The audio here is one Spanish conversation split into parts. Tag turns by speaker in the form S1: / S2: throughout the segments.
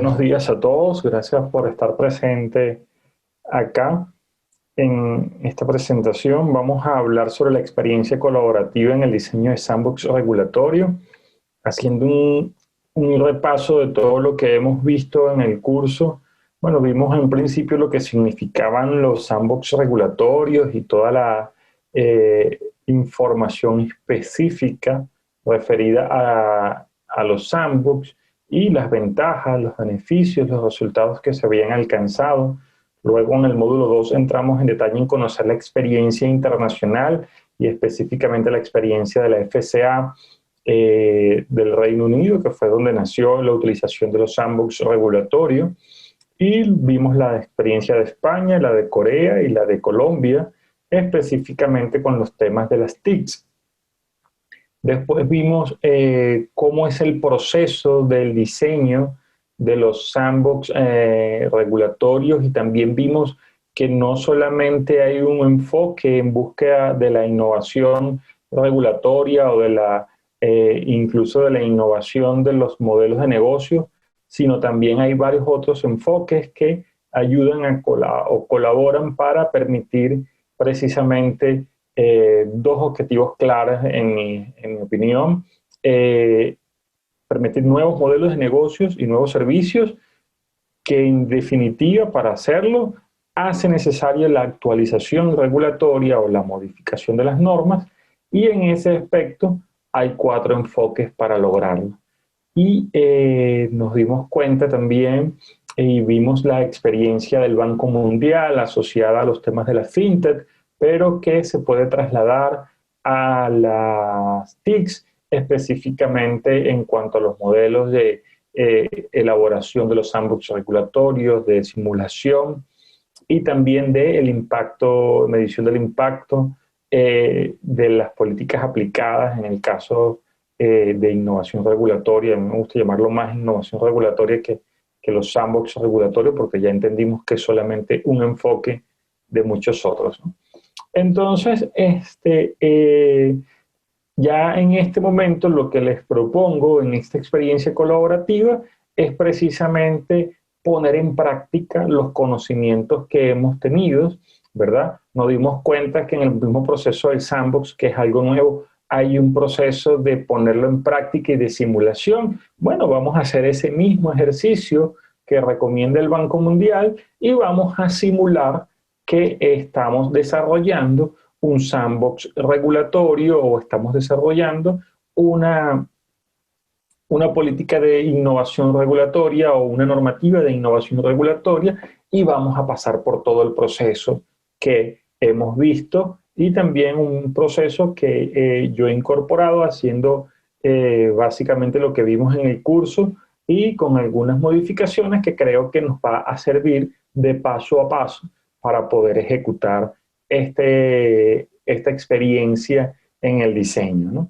S1: buenos días a todos. Gracias por estar presente acá. En esta presentación vamos a hablar sobre la experiencia colaborativa en el diseño de sandbox regulatorio, haciendo un repaso de todo lo que hemos visto en el curso. Bueno, vimos en principio lo que significaban los sandbox regulatorios y toda la información específica referida a los sandbox y las ventajas, los beneficios, los resultados que se habían alcanzado. Luego en el módulo 2 entramos en detalle en conocer la experiencia internacional y específicamente la experiencia de la FCA del Reino Unido, que fue donde nació la utilización de los sandbox regulatorios. Y vimos la experiencia de España, la de Corea y la de Colombia, específicamente con los temas de las TICs. Después vimos cómo es el proceso del diseño de los sandbox regulatorios y también vimos que no solamente hay un enfoque en búsqueda de la innovación regulatoria o de incluso de la innovación de los modelos de negocio, sino también hay varios otros enfoques que ayudan o colaboran para permitir precisamente dos objetivos claros, en mi opinión: permitir nuevos modelos de negocios y nuevos servicios, que en definitiva para hacerlo hace necesaria la actualización regulatoria o la modificación de las normas, y en ese aspecto hay 4 enfoques para lograrlo. Y nos dimos cuenta también y vimos la experiencia del Banco Mundial asociada a los temas de la fintech, pero que se puede trasladar a las TICs, específicamente en cuanto a los modelos de elaboración de los sandbox regulatorios, de simulación y también de medición del impacto de las políticas aplicadas en el caso de innovación regulatoria. A mí me gusta llamarlo más innovación regulatoria que los sandbox regulatorios, porque ya entendimos que es solamente un enfoque de muchos otros, ¿no? Entonces, ya en este momento lo que les propongo en esta experiencia colaborativa es precisamente poner en práctica los conocimientos que hemos tenido, ¿verdad? Nos dimos cuenta que en el mismo proceso del sandbox, que es algo nuevo, hay un proceso de ponerlo en práctica y de simulación. Bueno, vamos a hacer ese mismo ejercicio que recomienda el Banco Mundial y vamos a simular que estamos desarrollando un sandbox regulatorio o estamos desarrollando una política de innovación regulatoria o una normativa de innovación regulatoria, y vamos a pasar por todo el proceso que hemos visto y también un proceso que yo he incorporado haciendo básicamente lo que vimos en el curso y con algunas modificaciones que creo que nos va a servir de paso a paso para poder ejecutar esta experiencia en el diseño, ¿no?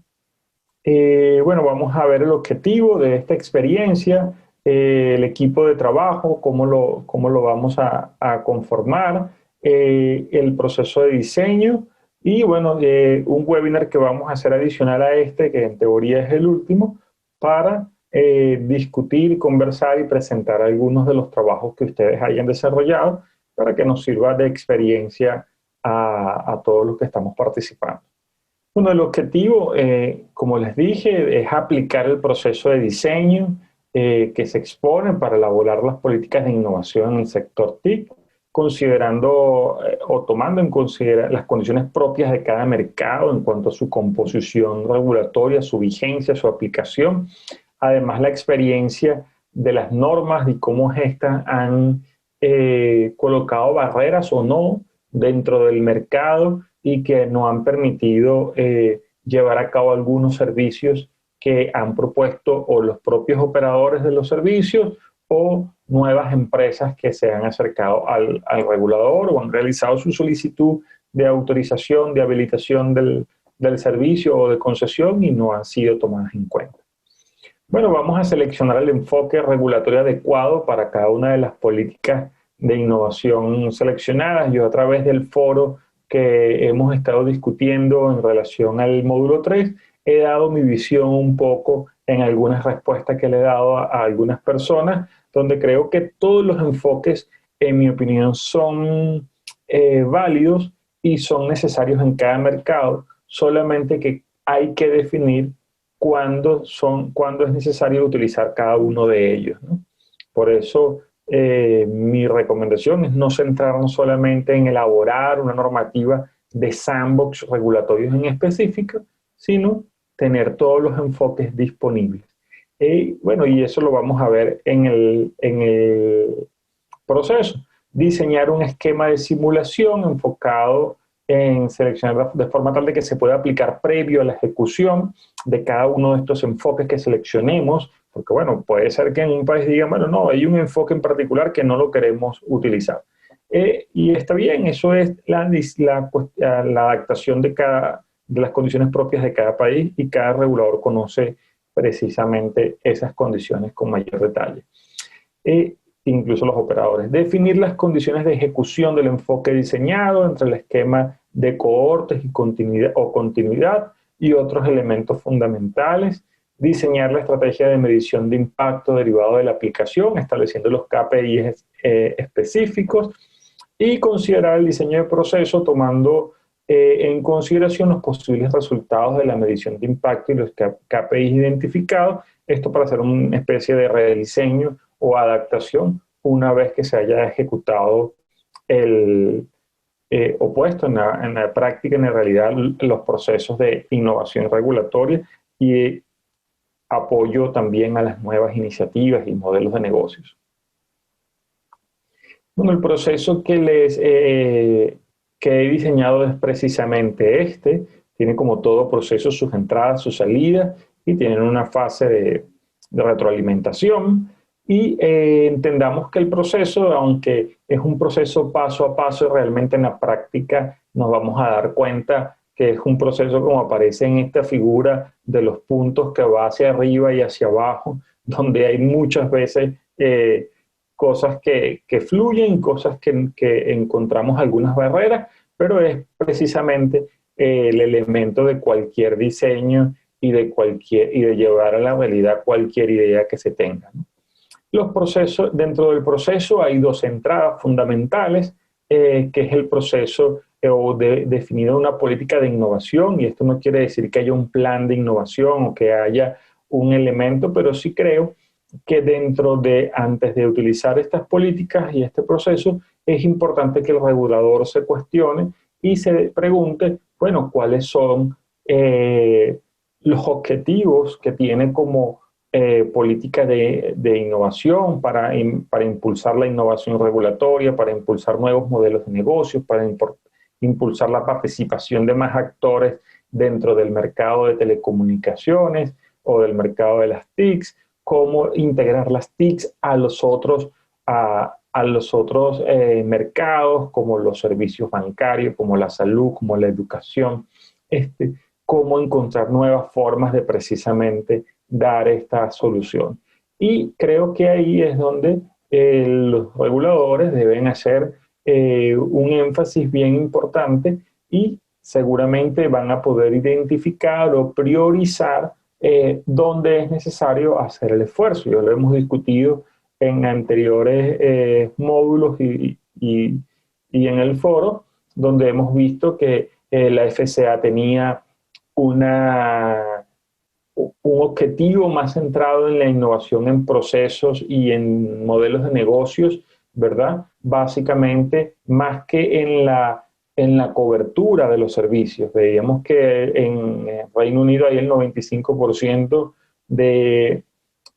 S1: Bueno, vamos a ver el objetivo de esta experiencia, el equipo de trabajo, cómo lo vamos a conformar, el proceso de diseño y, bueno, un webinar que vamos a hacer adicional a este, que en teoría es el último, para discutir, conversar y presentar algunos de los trabajos que ustedes hayan desarrollado para que nos sirva de experiencia a todos los que estamos participando. Bueno, el objetivo, como les dije, es aplicar el proceso de diseño que se expone para elaborar las políticas de innovación en el sector TIC, considerando o tomando en consideración las condiciones propias de cada mercado en cuanto a su composición regulatoria, su vigencia, su aplicación. Además, la experiencia de las normas y cómo estas han colocado barreras o no dentro del mercado y que nos han permitido llevar a cabo algunos servicios que han propuesto o los propios operadores de los servicios o nuevas empresas que se han acercado al regulador o han realizado su solicitud de autorización, de habilitación del servicio o de concesión y no han sido tomadas en cuenta. Bueno, vamos a seleccionar el enfoque regulatorio adecuado para cada una de las políticas de innovación seleccionadas. Yo, a través del foro que hemos estado discutiendo en relación al módulo 3, he dado mi visión un poco en algunas respuestas que le he dado a algunas personas donde creo que todos los enfoques, en mi opinión, son válidos y son necesarios en cada mercado, solamente que hay que definir cuándo es necesario utilizar cada uno de ellos, ¿no? Por eso, mi recomendación es no centrarnos solamente en elaborar una normativa de sandbox regulatorios en específico, sino tener todos los enfoques disponibles. Bueno, y eso lo vamos a ver en el proceso. Diseñar un esquema de simulación enfocado en seleccionar de forma tal de que se pueda aplicar previo a la ejecución de cada uno de estos enfoques que seleccionemos, porque bueno, puede ser que en un país digan, bueno, no, hay un enfoque en particular que no lo queremos utilizar. Y está bien, eso es la adaptación de las condiciones propias de cada país, y cada regulador conoce precisamente esas condiciones con mayor detalle. Incluso los operadores. Definir las condiciones de ejecución del enfoque diseñado entre el esquema de cohortes y continuidad y otros elementos fundamentales. Diseñar la estrategia de medición de impacto derivado de la aplicación, estableciendo los KPIs específicos, y considerar el diseño de proceso tomando en consideración los posibles resultados de la medición de impacto y los KPIs identificados, esto para hacer una especie de rediseño o adaptación una vez que se haya ejecutado o puesto en la práctica, en la realidad, los procesos de innovación regulatoria y apoyo también a las nuevas iniciativas y modelos de negocios. Bueno, el proceso que he diseñado es precisamente este. Tiene como todo proceso sus entradas, sus salidas, y tienen una fase de retroalimentación. Y entendamos que el proceso, aunque es un proceso paso a paso, realmente en la práctica nos vamos a dar cuenta que es un proceso como aparece en esta figura de los puntos que va hacia arriba y hacia abajo, donde hay muchas veces cosas que fluyen, cosas que encontramos algunas barreras, pero es precisamente el elemento de cualquier diseño y de llevar a la realidad cualquier idea que se tenga, ¿no? Dentro del proceso hay dos entradas fundamentales, que es el proceso definido una política de innovación, y esto no quiere decir que haya un plan de innovación o que haya un elemento, pero sí creo que antes de utilizar estas políticas y este proceso, es importante que el regulador se cuestione y se pregunte, bueno, cuáles son los objetivos que tiene como política de innovación para impulsar la innovación regulatoria, para impulsar nuevos modelos de negocios, para impulsar la participación de más actores dentro del mercado de telecomunicaciones o del mercado de las TICs, cómo integrar las TICs a los otros mercados, como los servicios bancarios, como la salud, como la educación, cómo encontrar nuevas formas de precisamente dar esta solución. Y creo que ahí es donde los reguladores deben hacer un énfasis bien importante, y seguramente van a poder identificar o priorizar dónde es necesario hacer el esfuerzo. Ya lo hemos discutido en anteriores módulos y en el foro, donde hemos visto que la FCA tenía un objetivo más centrado en la innovación en procesos y en modelos de negocios, ¿verdad? Básicamente, más que en la cobertura de los servicios. Veíamos que en Reino Unido hay el 95% de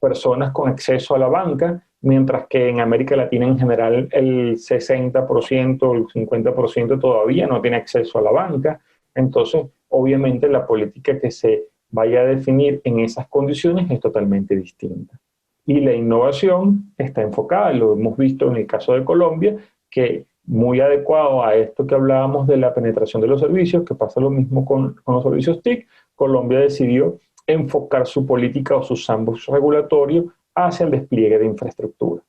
S1: personas con acceso a la banca, mientras que en América Latina en general el 60%, el 50% todavía no tiene acceso a la banca. Entonces, obviamente la política que se vaya a definir en esas condiciones es totalmente distinta. Y la innovación está enfocada, lo hemos visto en el caso de Colombia, que muy adecuado a esto que hablábamos de la penetración de los servicios, que pasa lo mismo con los servicios TIC, Colombia decidió enfocar su política o su sandbox regulatorio hacia el despliegue de infraestructura,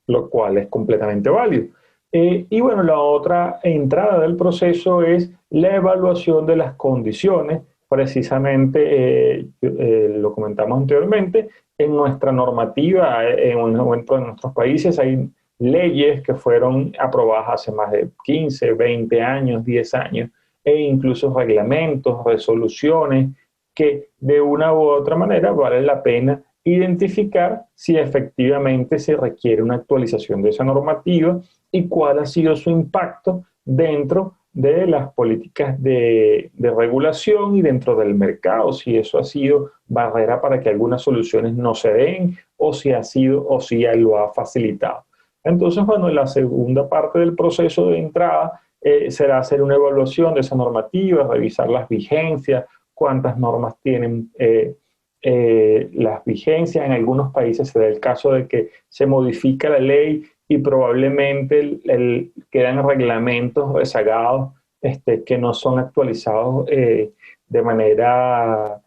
S1: lo cual es completamente válido. Y bueno, la otra entrada del proceso es la evaluación de las condiciones precisamente, lo comentamos anteriormente, en nuestra normativa, en nuestros países hay leyes que fueron aprobadas hace más de 15, 20 años, 10 años, e incluso reglamentos, resoluciones, que de una u otra manera vale la pena identificar si efectivamente se requiere una actualización de esa normativa y cuál ha sido su impacto dentro de las políticas de regulación y dentro del mercado, si eso ha sido barrera para que algunas soluciones no se den o si ha sido o si ya lo ha facilitado. Entonces, bueno, la segunda parte del proceso de entrada será hacer una evaluación de esa normativa, revisar las vigencias, cuántas normas tienen las vigencias. En algunos países se da el caso de que se modifica la ley y probablemente quedan reglamentos rezagados que no son actualizados de manera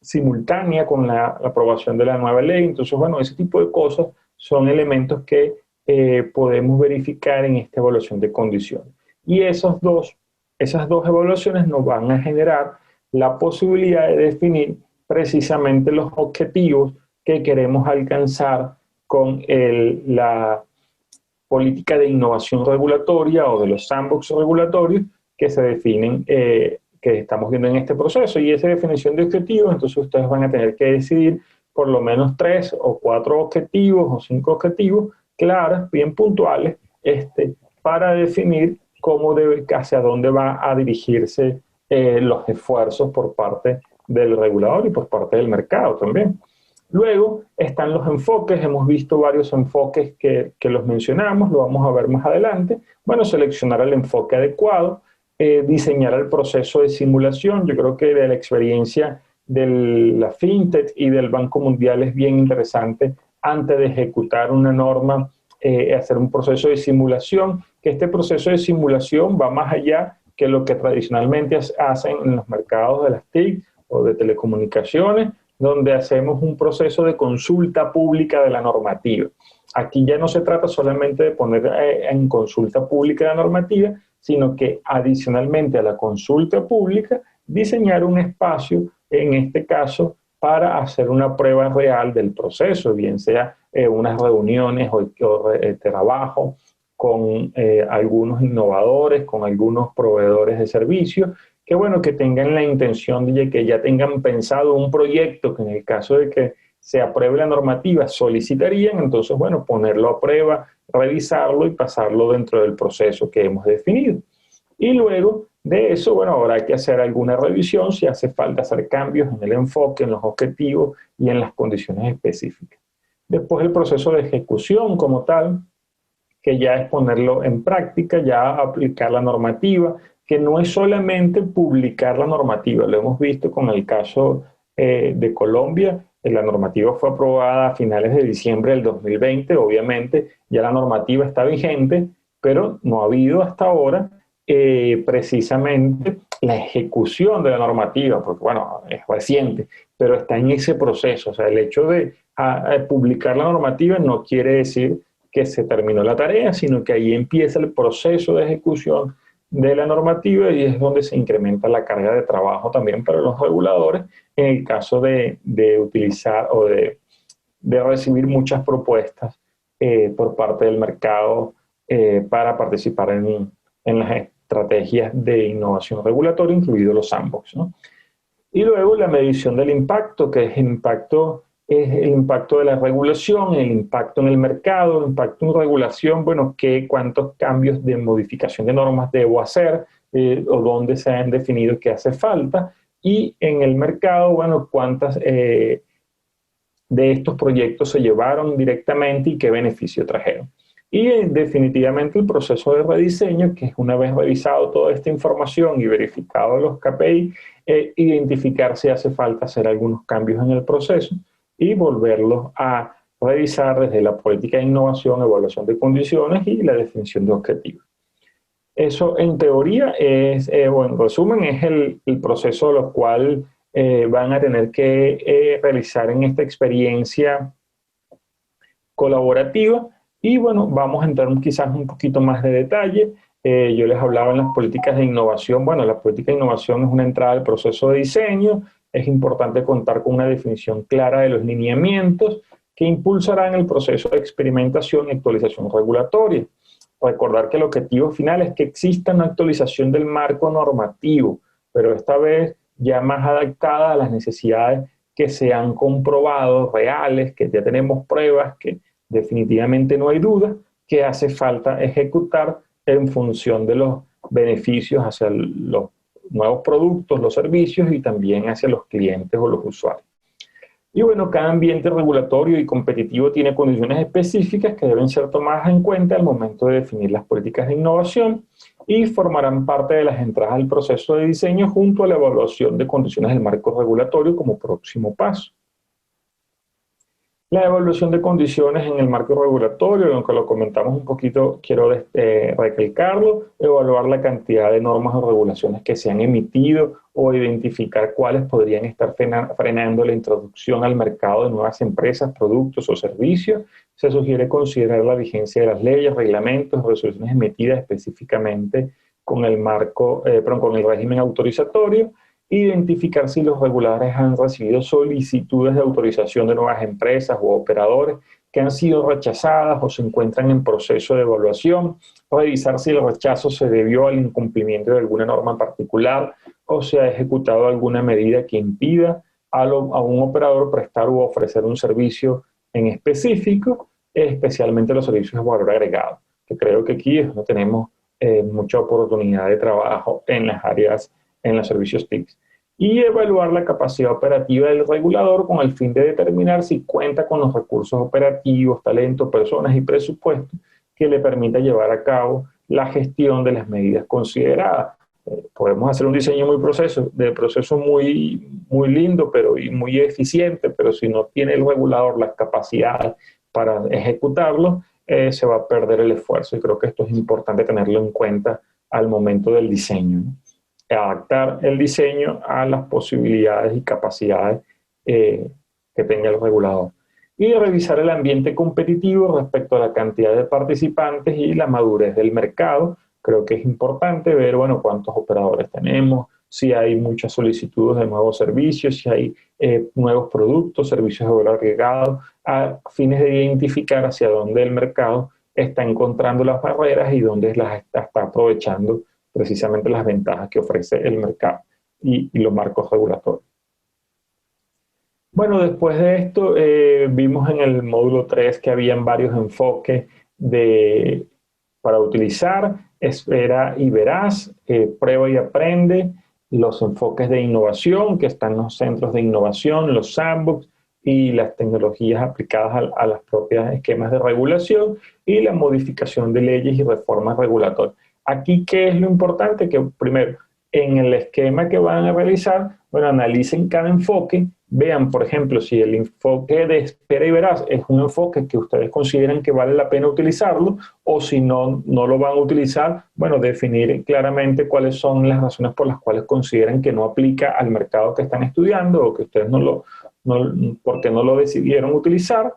S1: simultánea con la aprobación de la nueva ley. Entonces, bueno, ese tipo de cosas son elementos que podemos verificar en esta evaluación de condiciones. Y esas dos evaluaciones nos van a generar la posibilidad de definir precisamente los objetivos que queremos alcanzar con la política de innovación regulatoria o de los sandbox regulatorios que se definen, que estamos viendo en este proceso. Y esa definición de objetivos, entonces ustedes van a tener que decidir por lo menos 3 o 4 objetivos o 5 objetivos claros, bien puntuales, para definir hacia dónde va a dirigirse los esfuerzos por parte del regulador y por parte del mercado también. Luego están los enfoques, hemos visto varios enfoques que los mencionamos, lo vamos a ver más adelante. Bueno, seleccionar el enfoque adecuado, diseñar el proceso de simulación. Yo creo que de la experiencia de la FinTech y del Banco Mundial es bien interesante antes de ejecutar una norma, hacer un proceso de simulación, que este proceso de simulación va más allá que lo que tradicionalmente hacen en los mercados de las TIC o de telecomunicaciones, donde hacemos un proceso de consulta pública de la normativa. Aquí ya no se trata solamente de poner en consulta pública la normativa, sino que adicionalmente a la consulta pública, diseñar un espacio, en este caso, para hacer una prueba real del proceso, bien sea unas reuniones o trabajo con algunos innovadores, con algunos proveedores de servicios, que bueno, que tengan la intención de que ya tengan pensado un proyecto que en el caso de que se apruebe la normativa solicitarían, entonces bueno, ponerlo a prueba, revisarlo y pasarlo dentro del proceso que hemos definido. Y luego de eso, bueno, ahora hay que hacer alguna revisión si hace falta hacer cambios en el enfoque, en los objetivos y en las condiciones específicas. Después el proceso de ejecución como tal, que ya es ponerlo en práctica, ya aplicar la normativa, que no es solamente publicar la normativa, lo hemos visto con el caso de Colombia, la normativa fue aprobada a finales de diciembre del 2020, obviamente ya la normativa está vigente, pero no ha habido hasta ahora precisamente la ejecución de la normativa, porque bueno, es reciente, pero está en ese proceso, o sea, el hecho de publicar la normativa no quiere decir que se terminó la tarea, sino que ahí empieza el proceso de ejecución de la normativa y es donde se incrementa la carga de trabajo también para los reguladores en el caso de utilizar o de recibir muchas propuestas por parte del mercado para participar en las estrategias de innovación regulatoria, incluidos los sandbox, ¿no? Y luego la medición del impacto, que es el impacto de la regulación, el impacto en el mercado, el impacto en regulación, bueno, cuántos cambios de modificación de normas debo hacer o dónde se han definido que hace falta. Y en el mercado, bueno, cuántas de estos proyectos se llevaron directamente y qué beneficio trajeron. Y definitivamente el proceso de rediseño, que es una vez revisado toda esta información y verificado los KPI, identificar si hace falta hacer algunos cambios en el proceso y volverlos a revisar desde la política de innovación, evaluación de condiciones y la definición de objetivos. Eso en teoría es, o en resumen, es el proceso lo cual van a tener que realizar en esta experiencia colaborativa. Y bueno, vamos a entrar quizás un poquito más de detalle Yo les hablaba en las políticas de innovación. Bueno, la política de innovación es una entrada al proceso de diseño. Es importante contar con una definición clara de los lineamientos que impulsarán el proceso de experimentación y actualización regulatoria. Recordar que el objetivo final es que exista una actualización del marco normativo, pero esta vez ya más adaptada a las necesidades que se han comprobado reales, que ya tenemos pruebas, que definitivamente no hay duda, que hace falta ejecutar en función de los beneficios hacia los nuevos productos, los servicios y también hacia los clientes o los usuarios. Y bueno, cada ambiente regulatorio y competitivo tiene condiciones específicas que deben ser tomadas en cuenta al momento de definir las políticas de innovación y formarán parte de las entradas al proceso de diseño junto a la evaluación de condiciones del marco regulatorio como próximo paso. La evaluación de condiciones en el marco regulatorio, aunque lo comentamos un poquito, quiero recalcarlo, evaluar la cantidad de normas o regulaciones que se han emitido o identificar cuáles podrían estar frenando la introducción al mercado de nuevas empresas, productos o servicios. Se sugiere considerar la vigencia de las leyes, reglamentos, resoluciones emitidas específicamente con el con el régimen autorizatorio. Identificar si los reguladores han recibido solicitudes de autorización de nuevas empresas u operadores que han sido rechazadas o se encuentran en proceso de evaluación, revisar si el rechazo se debió al incumplimiento de alguna norma en particular o se ha ejecutado alguna medida que impida a un operador prestar u ofrecer un servicio en específico, especialmente los servicios de valor agregado, que creo que aquí es donde tenemos mucha oportunidad de trabajo en las áreas, en los servicios TICs. Y evaluar la capacidad operativa del regulador con el fin de determinar si cuenta con los recursos operativos, talento, personas y presupuesto que le permita llevar a cabo la gestión de las medidas consideradas. Podemos hacer un diseño de proceso muy lindo y muy eficiente, pero si no tiene el regulador las capacidades para ejecutarlo, se va a perder el esfuerzo. Y creo que esto es importante tenerlo en cuenta al momento del diseño, ¿no? Adaptar el diseño a las posibilidades y capacidades que tenga el regulador. Y revisar el ambiente competitivo respecto a la cantidad de participantes y la madurez del mercado. Creo que es importante ver, bueno, cuántos operadores tenemos, si hay muchas solicitudes de nuevos servicios, si hay nuevos productos, servicios de valor agregado, a fines de identificar hacia dónde el mercado está encontrando las barreras y dónde las está aprovechando precisamente las ventajas que ofrece el mercado y los marcos regulatorios. Bueno, después de esto vimos en el módulo 3 que habían varios enfoques para utilizar: espera y verás, prueba y aprende, los enfoques de innovación que están en los centros de innovación, los sandbox y las tecnologías aplicadas a los propios esquemas de regulación y la modificación de leyes y reformas regulatorias. Aquí, ¿qué es lo importante? Que primero, en el esquema que van a realizar, bueno, analicen cada enfoque, vean, por ejemplo, si el enfoque de espera y verás es un enfoque que ustedes consideran que vale la pena utilizarlo, o si no lo van a utilizar, bueno, definir claramente cuáles son las razones por las cuales consideran que no aplica al mercado que están estudiando o que ustedes porque no lo decidieron utilizar,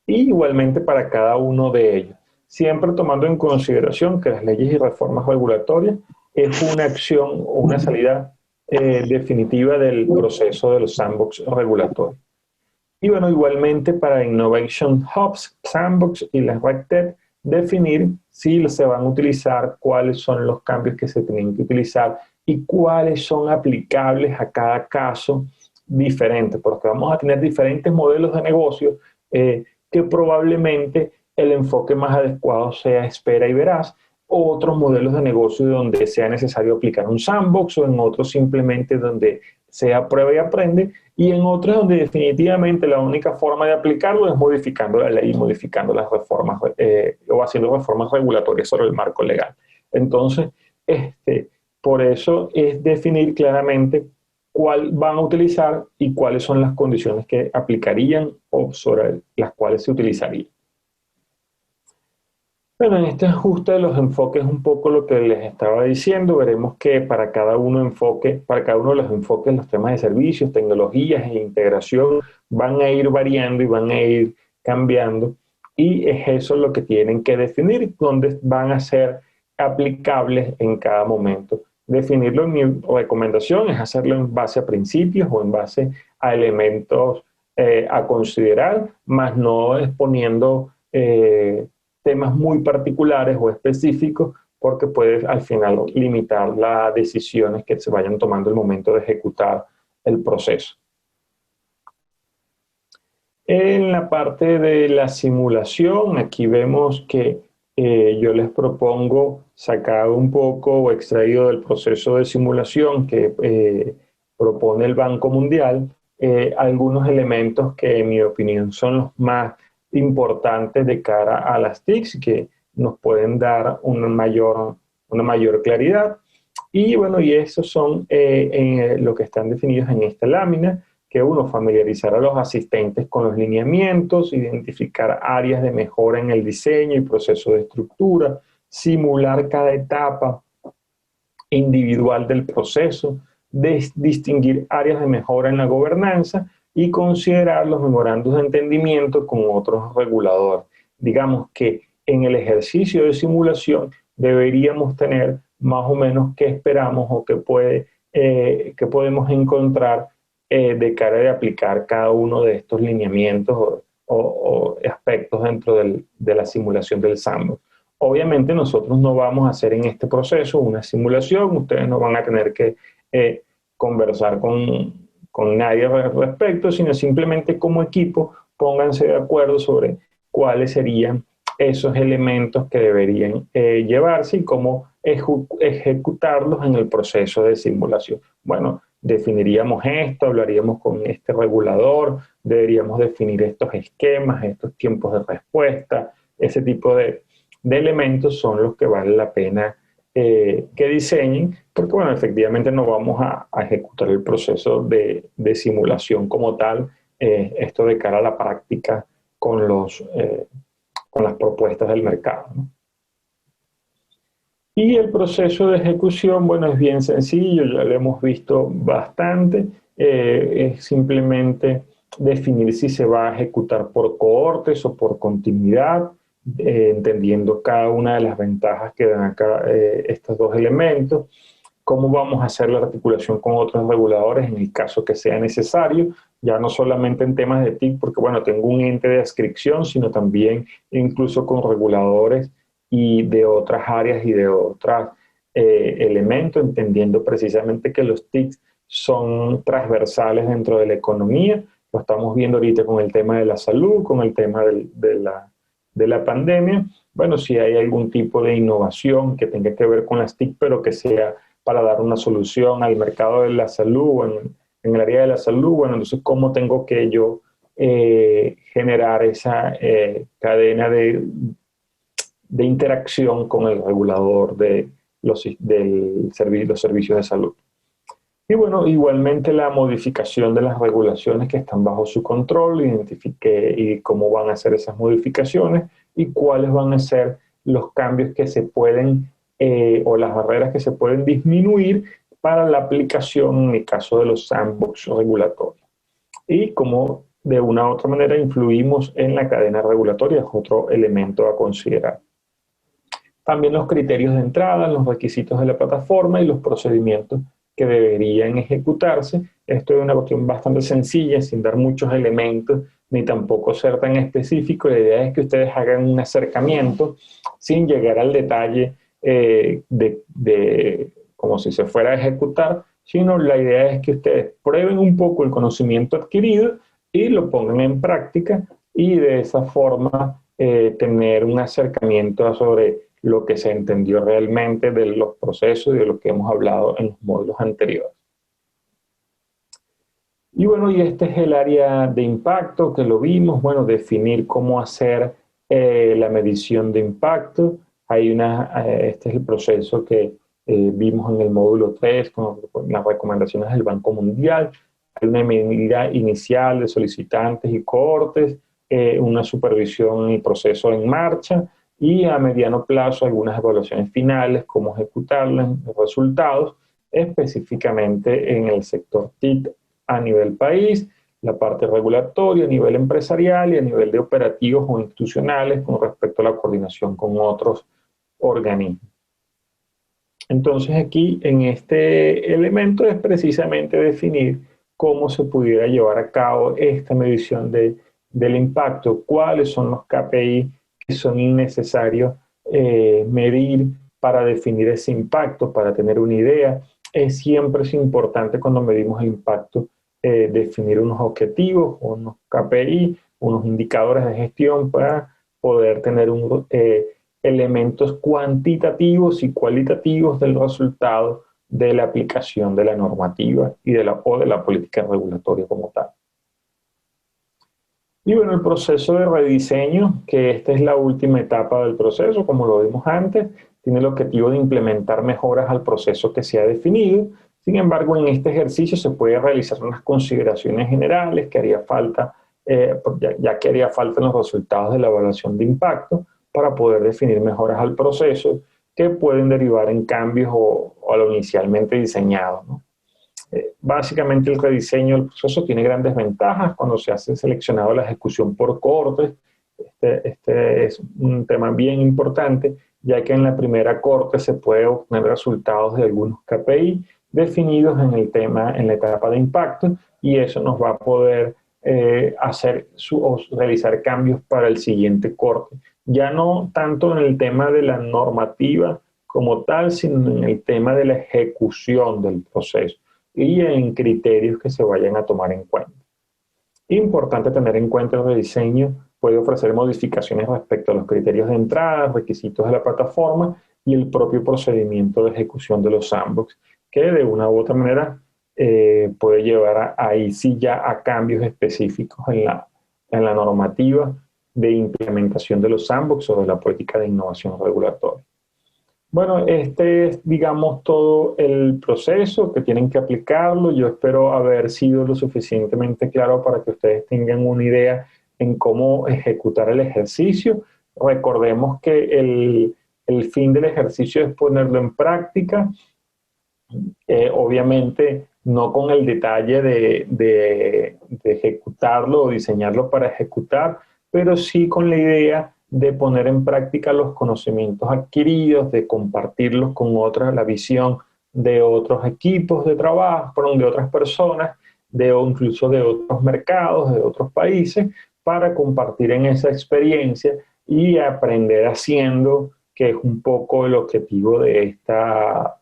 S1: y igualmente para cada uno de ellos, siempre tomando en consideración que las leyes y reformas regulatorias es una acción o una salida definitiva del proceso de los sandbox regulatorios. Y bueno, igualmente para Innovation Hubs, Sandbox y las RegTech, definir si se van a utilizar, cuáles son los cambios que se tienen que utilizar y cuáles son aplicables a cada caso diferente, porque vamos a tener diferentes modelos de negocio que probablemente el enfoque más adecuado sea espera y verás, o otros modelos de negocio donde sea necesario aplicar un sandbox, o en otros simplemente donde sea prueba y aprende, y en otros donde definitivamente la única forma de aplicarlo es modificando la ley, modificando las reformas o haciendo reformas regulatorias sobre el marco legal. Entonces, por eso es definir claramente cuál van a utilizar y cuáles son las condiciones que aplicarían o sobre las cuales se utilizaría. Bueno, en este ajuste de los enfoques, un poco lo que les estaba diciendo, veremos que para cada uno de los enfoques, los temas de servicios, tecnologías e integración van a ir variando y van a ir cambiando, y es eso lo que tienen que definir, dónde van a ser aplicables en cada momento. Definirlo, en mi recomendación es hacerlo en base a principios o en base a elementos a considerar, más no exponiendo temas muy particulares o específicos, porque puede al final limitar las decisiones que se vayan tomando al momento de ejecutar el proceso. En la parte de la simulación, aquí vemos que yo les propongo sacar un poco o extraído del proceso de simulación que propone el Banco Mundial, algunos elementos que en mi opinión son los más importantes de cara a las TICs, que nos pueden dar una mayor claridad. Y bueno, y esos son lo que están definidos en esta lámina, que uno, familiarizar a los asistentes con los lineamientos, identificar áreas de mejora en el diseño y proceso de estructura, simular cada etapa individual del proceso, distinguir áreas de mejora en la gobernanza y considerar los memorandos de entendimiento con otros reguladores. Digamos que en el ejercicio de simulación deberíamos tener más o menos qué esperamos o qué podemos encontrar de cara de aplicar cada uno de estos lineamientos o aspectos dentro de la simulación del sandbox. Obviamente nosotros no vamos a hacer en este proceso una simulación, ustedes no van a tener que conversar con nadie al respecto, sino simplemente como equipo pónganse de acuerdo sobre cuáles serían esos elementos que deberían llevarse y cómo ejecutarlos en el proceso de simulación. Bueno, definiríamos esto, hablaríamos con este regulador, deberíamos definir estos esquemas, estos tiempos de respuesta, ese tipo de elementos son los que vale la pena que diseñen, porque bueno, efectivamente no vamos a ejecutar el proceso de simulación como tal, esto de cara a la práctica con las propuestas del mercado, ¿no? Y el proceso de ejecución, bueno, es bien sencillo, ya lo hemos visto bastante, es simplemente definir si se va a ejecutar por cohortes o por continuidad, entendiendo cada una de las ventajas que dan acá estos dos elementos, cómo vamos a hacer la articulación con otros reguladores en el caso que sea necesario, ya no solamente en temas de TIC, porque bueno, tengo un ente de adscripción, sino también incluso con reguladores y de otras áreas y de otros elementos, entendiendo precisamente que los TICs son transversales dentro de la economía. Lo estamos viendo ahorita con el tema de la salud, con el tema de la pandemia. Bueno, si hay algún tipo de innovación que tenga que ver con las TIC, pero que sea para dar una solución al mercado de la salud o en el área de la salud, bueno, entonces, ¿cómo tengo que yo generar esa cadena de interacción con el regulador de los servicios de salud? Y bueno, igualmente la modificación de las regulaciones que están bajo su control, identifique y cómo van a ser esas modificaciones y cuáles van a ser los cambios que se pueden o las barreras que se pueden disminuir para la aplicación en el caso de los sandbox regulatorios. Y cómo de una u otra manera influimos en la cadena regulatoria, es otro elemento a considerar. También los criterios de entrada, los requisitos de la plataforma y los procedimientos que deberían ejecutarse. Esto es una cuestión bastante sencilla, sin dar muchos elementos, ni tampoco ser tan específico. La idea es que ustedes hagan un acercamiento sin llegar al detalle como si se fuera a ejecutar, sino la idea es que ustedes prueben un poco el conocimiento adquirido y lo pongan en práctica y de esa forma tener un acercamiento sobre lo que se entendió realmente de los procesos y de lo que hemos hablado en los módulos anteriores. Y bueno, y este es el área de impacto que lo vimos, bueno, definir cómo hacer la medición de impacto. Este es el proceso que vimos en el módulo 3 con las recomendaciones del Banco Mundial. Hay una medida inicial de solicitantes y cohortes, una supervisión y proceso en marcha, y a mediano plazo algunas evaluaciones finales, cómo ejecutarlas, los resultados, específicamente en el sector TIC a nivel país, la parte regulatoria a nivel empresarial y a nivel de operativos o institucionales con respecto a la coordinación con otros organismos. Entonces aquí en este elemento es precisamente definir cómo se pudiera llevar a cabo esta medición del impacto, cuáles son los KPI que son necesarios medir para definir ese impacto, para tener una idea. Siempre es importante cuando medimos el impacto definir unos objetivos, unos KPI, unos indicadores de gestión para poder tener elementos cuantitativos y cualitativos del resultado de la aplicación de la normativa y o de la política regulatoria como tal. Y bueno, el proceso de rediseño, que esta es la última etapa del proceso, como lo vimos antes, tiene el objetivo de implementar mejoras al proceso que se ha definido. Sin embargo, en este ejercicio se puede realizar unas consideraciones generales que haría falta, ya que haría falta los resultados de la evaluación de impacto para poder definir mejoras al proceso que pueden derivar en cambios o a lo inicialmente diseñado, ¿no? Básicamente el rediseño del proceso tiene grandes ventajas cuando se hace seleccionado la ejecución por cortes. Este es un tema bien importante, ya que en la primera corte se puede obtener resultados de algunos KPI definidos en la etapa de impacto, y eso nos va a poder o realizar cambios para el siguiente corte. Ya no tanto en el tema de la normativa como tal, sino en el tema de la ejecución del proceso y en criterios que se vayan a tomar en cuenta. Importante tener en cuenta el rediseño puede ofrecer modificaciones respecto a los criterios de entrada, requisitos de la plataforma y el propio procedimiento de ejecución de los sandbox, que de una u otra manera puede llevar ahí sí ya a cambios específicos en la normativa de implementación de los sandbox o de la política de innovación regulatoria. Bueno, este es, digamos, todo el proceso que tienen que aplicarlo. Yo espero haber sido lo suficientemente claro para que ustedes tengan una idea en cómo ejecutar el ejercicio. Recordemos que el fin del ejercicio es ponerlo en práctica, obviamente no con el detalle de ejecutarlo o diseñarlo para ejecutar, pero sí con la idea de poner en práctica los conocimientos adquiridos, de compartirlos con otras, la visión de otros equipos de trabajo, de otras personas, o incluso de otros mercados, de otros países, para compartir en esa experiencia y aprender haciendo, que es un poco el objetivo de esta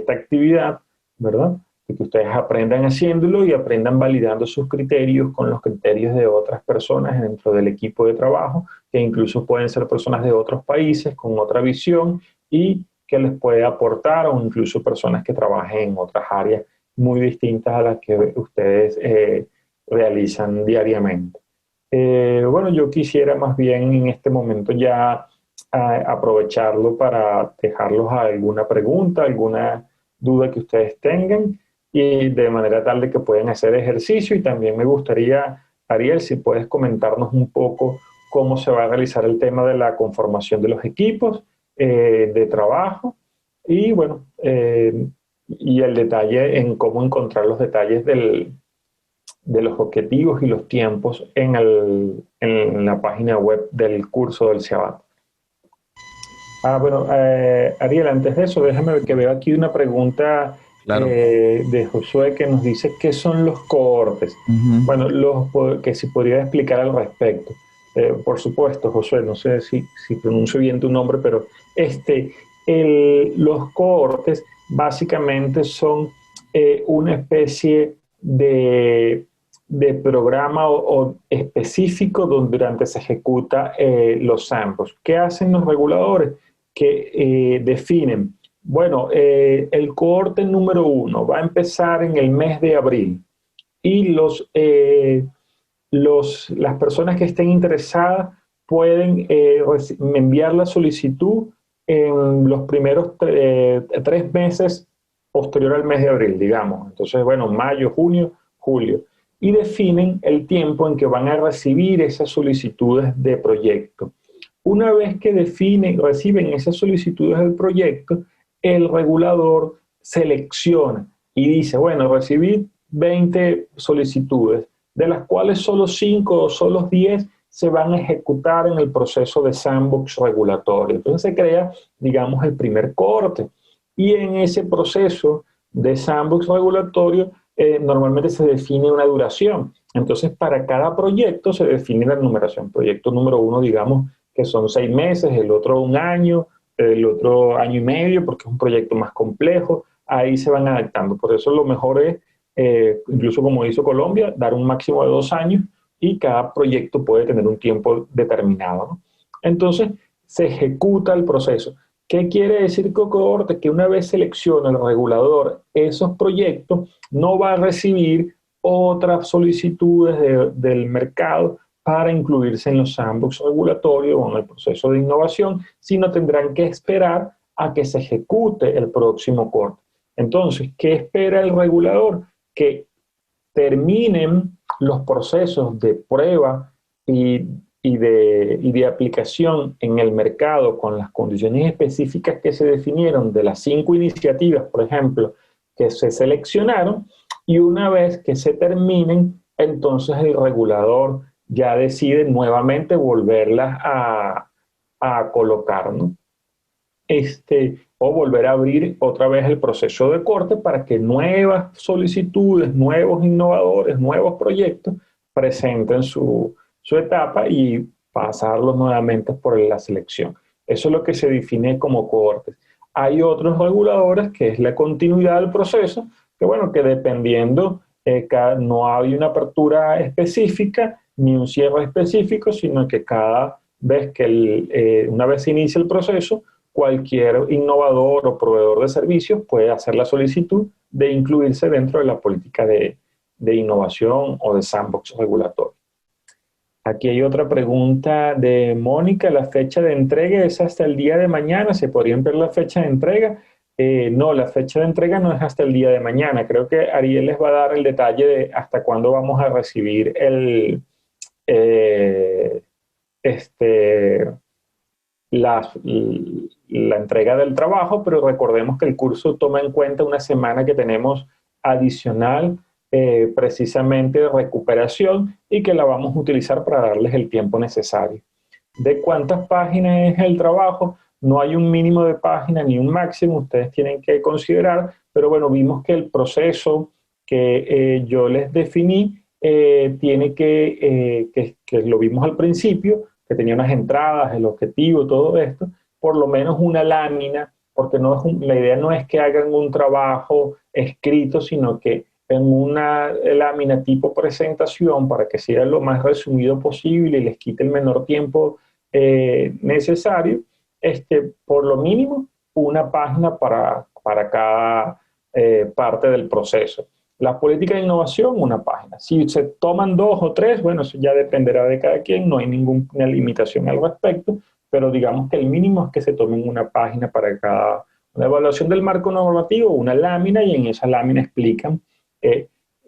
S1: actividad, ¿verdad? De que ustedes aprendan haciéndolo y aprendan validando sus criterios con los criterios de otras personas dentro del equipo de trabajo, que incluso pueden ser personas de otros países con otra visión y que les puede aportar, o incluso personas que trabajen en otras áreas muy distintas a las que ustedes realizan diariamente. Bueno, yo quisiera más bien en este momento ya aprovecharlo para dejarlos a alguna pregunta, alguna duda que ustedes tengan, y de manera tal de que puedan hacer ejercicio. Y también me gustaría, Ariel, si puedes comentarnos un poco cómo se va a realizar el tema de la conformación de los equipos de trabajo y bueno, y el detalle en cómo encontrar los detalles de los objetivos y los tiempos en la página web del curso del CIABAT. Bueno, Ariel, antes de eso, déjame ver que veo aquí una pregunta
S2: Claro.
S1: de Josué que nos dice qué son los cohortes.
S2: Ujú.
S1: Bueno, que si podría explicar al respecto. Por supuesto, Josué, no sé si pronuncio bien tu nombre, pero los cohortes básicamente son una especie de programa o específico durante se ejecuta los sandbox. ¿Qué hacen los reguladores? Que definen, bueno, el cohorte número 1 va a empezar en el mes de abril y las personas que estén interesadas pueden enviar la solicitud en los primeros 3 meses posterior al mes de abril, digamos. Entonces, bueno, mayo, junio, julio. Y definen el tiempo en que van a recibir esas solicitudes de proyecto. Una vez que reciben esas solicitudes del proyecto, el regulador selecciona y dice, bueno, recibí 20 solicitudes, de las cuales solo 5 o solo 10 se van a ejecutar en el proceso de sandbox regulatorio. Entonces se crea, digamos, el primer cohorte. Y en ese proceso de sandbox regulatorio normalmente se define una duración. Entonces, para cada proyecto se define la numeración. Proyecto número 1, digamos, que son 6 meses, el otro 1 año, el otro 1 año y medio, porque es un proyecto más complejo. Ahí se van adaptando. Por eso lo mejor es, incluso como hizo Colombia, dar un máximo de 2 años y cada proyecto puede tener un tiempo determinado, ¿no? Entonces, se ejecuta el proceso. ¿Qué quiere decir cohorte? Que una vez selecciona el regulador esos proyectos, no va a recibir otras solicitudes del mercado para incluirse en los sandbox regulatorios o en el proceso de innovación, sino tendrán que esperar a que se ejecute el próximo corte. Entonces, ¿qué espera el regulador? Que terminen los procesos de prueba y de aplicación en el mercado con las condiciones específicas que se definieron de las 5 iniciativas, por ejemplo, que se seleccionaron, y una vez que se terminen, entonces el regulador ya decide nuevamente volverlas a colocar, ¿no? O volver a abrir otra vez el proceso de corte para que nuevas solicitudes, nuevos innovadores, nuevos proyectos presenten su etapa y pasarlos nuevamente por la selección. Eso es lo que se define como cohortes. Hay otros reguladores que es la continuidad del proceso, que bueno, que dependiendo, no hay una apertura específica ni un cierre específico, sino que cada vez que una vez se inicia el proceso, cualquier innovador o proveedor de servicios puede hacer la solicitud de incluirse dentro de la política de innovación o de sandbox regulatorio. Aquí hay otra pregunta de Mónica. ¿La fecha de entrega es hasta el día de mañana? ¿Se podría ampliar la fecha de entrega? No, la fecha de entrega no es hasta el día de mañana. Creo que Ariel les va a dar el detalle de hasta cuándo vamos a recibir eh, este, la entrega del trabajo, pero recordemos que el curso toma en cuenta una semana que tenemos adicional, precisamente de recuperación, y que la vamos a utilizar para darles el tiempo necesario. ¿De cuántas páginas es el trabajo? No hay un mínimo de páginas ni un máximo, ustedes tienen que considerar, pero bueno, vimos que el proceso que yo les definí tiene que lo vimos al principio, que tenía unas entradas, el objetivo, todo esto, por lo menos una lámina, porque la idea no es que hagan un trabajo escrito, sino que en una lámina tipo presentación para que sea lo más resumido posible y les quite el menor tiempo necesario, por lo mínimo una página para cada parte del proceso. La política de innovación, una página. Si se toman 2 o 3, bueno, eso ya dependerá de cada quien, no hay ninguna limitación al respecto, pero digamos que el mínimo es que se tomen una página para cada una evaluación del marco normativo, una lámina, y en esa lámina explican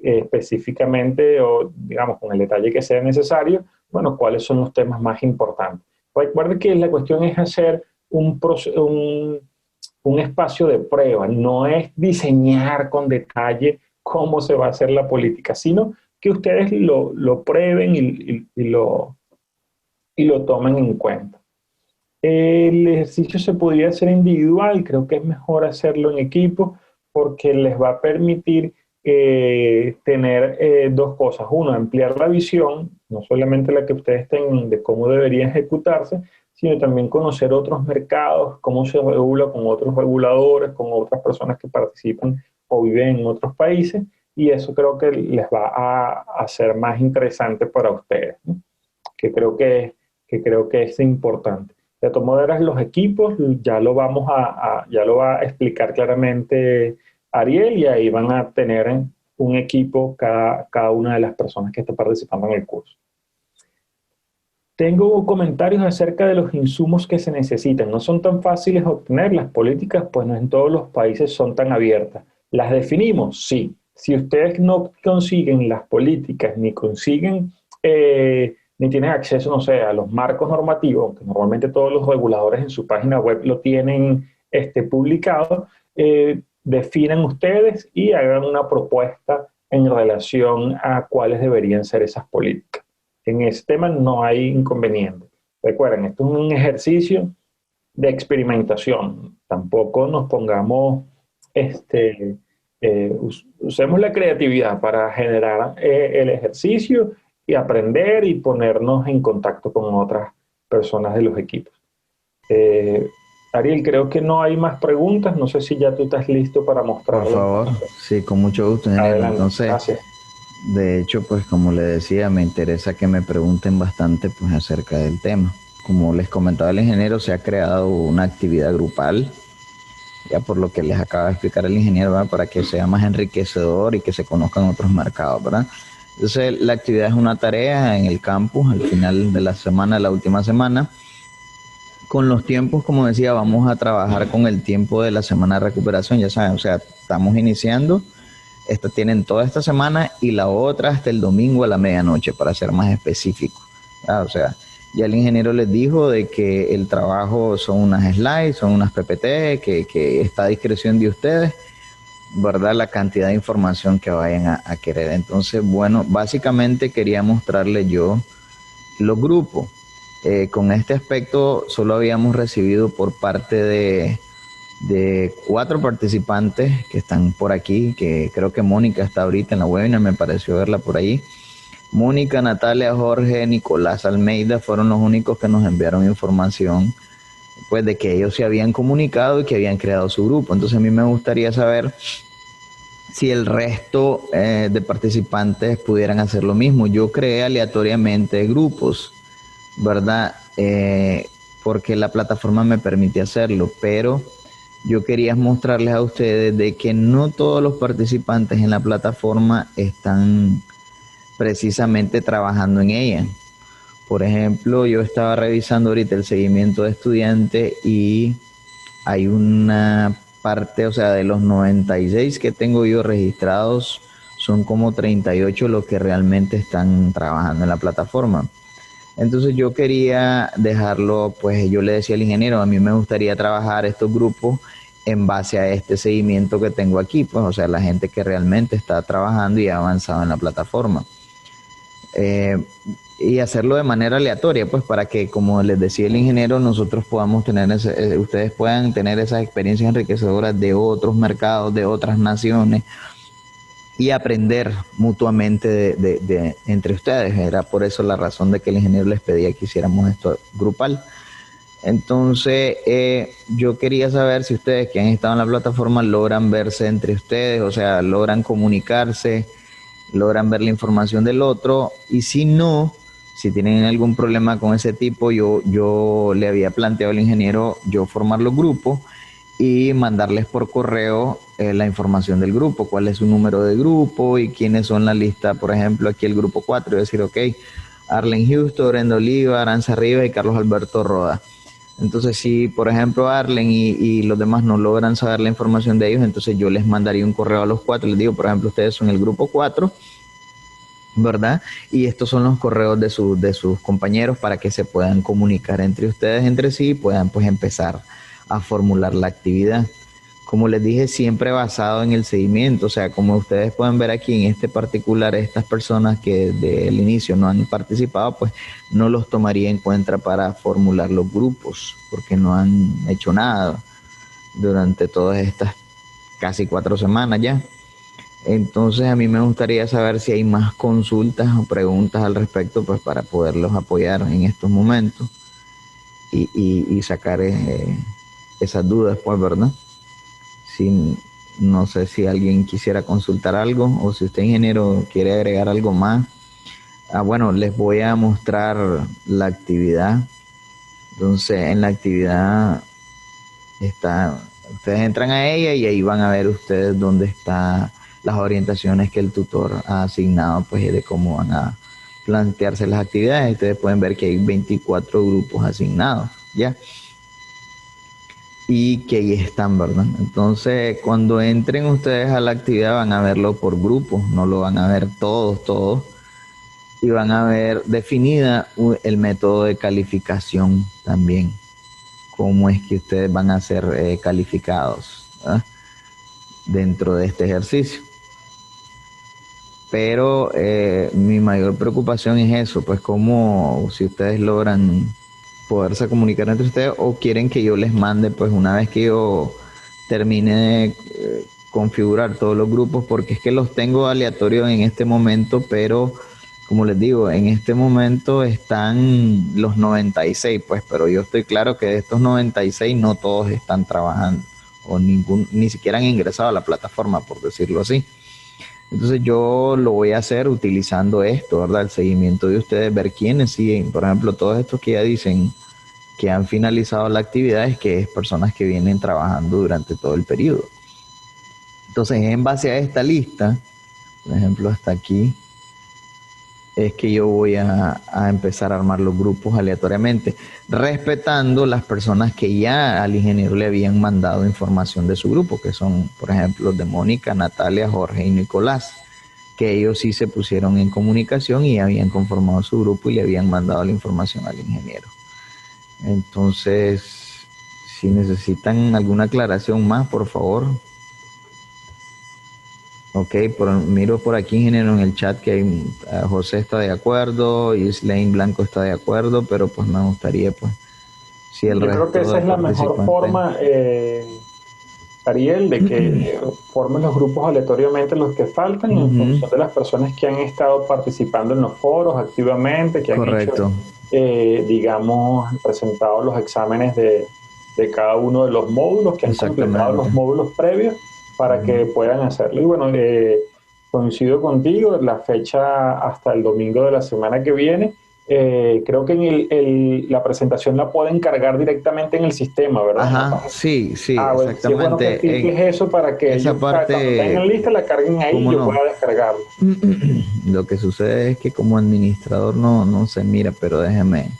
S1: específicamente o digamos con el detalle que sea necesario, bueno, cuáles son los temas más importantes. Recuerden que la cuestión es hacer un espacio de prueba, no es diseñar con detalle cómo se va a hacer la política, sino que ustedes lo prueben y lo tomen en cuenta. El ejercicio se podría hacer individual, creo que es mejor hacerlo en equipo porque les va a permitir tener 2 cosas. Uno, ampliar la visión, no solamente la que ustedes tengan de cómo debería ejecutarse, sino también conocer otros mercados, cómo se regula con otros reguladores, con otras personas que participan o viven en otros países, y eso creo que les va a hacer más interesante para ustedes, ¿no? que creo que es importante. De todas maneras, los equipos ya lo ya lo va a explicar claramente Ariel, y ahí van a tener un equipo cada una de las personas que está participando en el curso. Tengo comentarios acerca de los insumos que se necesitan. No son tan fáciles obtener las políticas, pues no en todos los países son tan abiertas. ¿Las definimos? Sí. Si ustedes no consiguen las políticas, ni consiguen, ni tienen acceso, no sé, a los marcos normativos, aunque normalmente todos los reguladores en su página web lo tienen publicado, definan ustedes y hagan una propuesta en relación a cuáles deberían ser esas políticas. En ese tema no hay inconveniente. Recuerden, esto es un ejercicio de experimentación. Tampoco nos pongamos, usemos la creatividad para generar el ejercicio y aprender y ponernos en contacto con otras personas de los equipos. Eh, Ariel, creo que no hay más preguntas. No sé si ya tú estás listo para
S2: Por
S1: mostrar la
S2: favor,
S1: información.
S2: sí, con mucho gusto, ingeniero.
S1: Adelante,
S2: Entonces,
S1: gracias.
S2: de hecho, pues como le decía, me interesa que me pregunten bastante pues acerca del tema. Como les comentaba el ingeniero, se ha creado una actividad grupal, ya por lo que les acaba de explicar el ingeniero, ¿verdad? Para que sea más enriquecedor y que se conozcan otros mercados, ¿verdad? Entonces, la actividad es una tarea en el campus al final de la semana, la última semana. Con los tiempos, como decía, vamos a trabajar con el tiempo de la semana de recuperación, ya saben, o sea, estamos iniciando. Esta tienen toda esta semana y la otra hasta el domingo a la medianoche, para ser más específico. O sea, ya el ingeniero les dijo de que el trabajo son unas slides, son unas PPT, que está a discreción de ustedes, ¿verdad? La cantidad de información que vayan a querer. Entonces, bueno, básicamente quería mostrarles yo los grupos. Con este aspecto solo habíamos recibido por parte de 4 participantes que están por aquí, que creo que Mónica está ahorita en la webinar, me pareció verla por ahí. Mónica, Natalia, Jorge, Nicolás Almeida fueron los únicos que nos enviaron información pues de que ellos se habían comunicado y que habían creado su grupo. Entonces a mí me gustaría saber si el resto de participantes pudieran hacer lo mismo. Yo creé aleatoriamente grupos, ¿verdad? Porque la plataforma me permite hacerlo, pero yo quería mostrarles a ustedes de que no todos los participantes en la plataforma están precisamente trabajando en ella. Por ejemplo, yo estaba revisando ahorita el seguimiento de estudiantes y hay una parte, o sea, de los 96 que tengo yo registrados, son como 38 los que realmente están trabajando en la plataforma. Entonces yo quería dejarlo, pues yo le decía al ingeniero, a mí me gustaría trabajar estos grupos en base a este seguimiento que tengo aquí, pues o sea, la gente que realmente está trabajando y ha avanzado en la plataforma. Eh, y hacerlo de manera aleatoria, pues para que, como les decía el ingeniero, nosotros podamos tener, ustedes puedan tener esas experiencias enriquecedoras de otros mercados, de otras naciones, y aprender mutuamente entre ustedes. Era por eso la razón de que el ingeniero les pedía que hiciéramos esto grupal. Entonces, yo quería saber si ustedes que han estado en la plataforma logran verse entre ustedes, o sea, logran comunicarse, logran ver la información del otro, y si no, si tienen algún problema con ese tipo, yo le había planteado al ingeniero yo formar los grupos y mandarles por correo la información del grupo, cuál es su número de grupo y quiénes son la lista, por ejemplo, aquí el grupo 4, y decir, ok, Arlen Houston, Brenda Oliva, Aranza Rivas y Carlos Alberto Roda. Entonces, si por ejemplo Arlen y los demás no logran saber la información de ellos, entonces yo les mandaría un correo a los 4, les digo, por ejemplo, ustedes son el grupo 4, ¿verdad? Y estos son los correos de sus compañeros para que se puedan comunicar entre ustedes, entre sí, y puedan pues empezar a formular la actividad. Como les dije, siempre basado en el seguimiento, o sea, como ustedes pueden ver aquí en este particular, estas personas que desde el inicio no han participado, pues no los tomaría en cuenta para formular los grupos, porque no han hecho nada durante todas estas casi 4 semanas ya. Entonces a mí me gustaría saber si hay más consultas o preguntas al respecto, pues para poderlos apoyar en estos momentos y sacar esas dudas, pues, ¿verdad? Si, no sé si alguien quisiera consultar algo o si usted, ingeniero, quiere agregar algo más. Bueno, les voy a mostrar la actividad. Entonces, en la actividad está, ustedes entran a ella y ahí van a ver ustedes dónde están las orientaciones que el tutor ha asignado, pues de cómo van a plantearse las actividades. Ustedes pueden ver que hay 24 grupos asignados, ¿ya? Y que ahí están, ¿verdad? Entonces, cuando entren ustedes a la actividad van a verlo por grupos, no lo van a ver todos, y van a ver definida el método de calificación también, cómo es que ustedes van a ser calificados, ¿verdad? Dentro de este ejercicio. pero mi mayor preocupación es eso, pues como si ustedes logran poderse comunicar entre ustedes o quieren que yo les mande, pues una vez que yo termine de configurar todos los grupos, porque es que los tengo aleatorios en este momento, pero como les digo, en este momento están los 96, pues, pero yo estoy claro que de estos 96 no todos están trabajando o ni siquiera han ingresado a la plataforma, por decirlo así. Entonces yo lo voy a hacer utilizando esto, ¿verdad? El seguimiento de ustedes, ver quiénes siguen. Por ejemplo, todos estos que ya dicen que han finalizado la actividad, es que es personas que vienen trabajando durante todo el periodo. Entonces, en base a esta lista, por ejemplo, hasta aquí, es que yo voy a empezar a armar los grupos aleatoriamente, respetando las personas que ya al ingeniero le habían mandado información de su grupo, que son, por ejemplo, los de Mónica, Natalia, Jorge y Nicolás, que ellos sí se pusieron en comunicación y habían conformado su grupo y le habían mandado la información al ingeniero. Entonces, si necesitan alguna aclaración más, por favor. Ok, miro por aquí, ingeniero, en el chat que José está de acuerdo, Islaine Blanco está de acuerdo, pero pues me gustaría, pues, si el
S1: Yo creo que
S2: resto
S1: esa
S2: de
S1: es la mejor
S2: participantes...
S1: forma, Ariel, de que formen los grupos aleatoriamente los que faltan en función de las personas que han estado participando en los foros activamente, que han hecho,
S2: Correcto.
S1: digamos, presentado los exámenes de cada uno de los módulos, que han completado los módulos previos para que puedan hacerlo. Y bueno, coincido contigo, la fecha hasta el domingo de la semana que viene. Creo que la presentación la pueden cargar directamente en el sistema, ¿verdad?
S2: Ajá, sí, sí,
S1: Bueno, sí es bueno que
S2: exactamente. En
S1: expliques eso para que
S2: esa
S1: ellos cuando
S2: parte,
S1: tengan lista la carguen ahí y
S2: ¿cómo
S1: yo
S2: no?
S1: pueda descargarla.
S2: Lo que sucede es que como administrador no se mira, pero déjeme.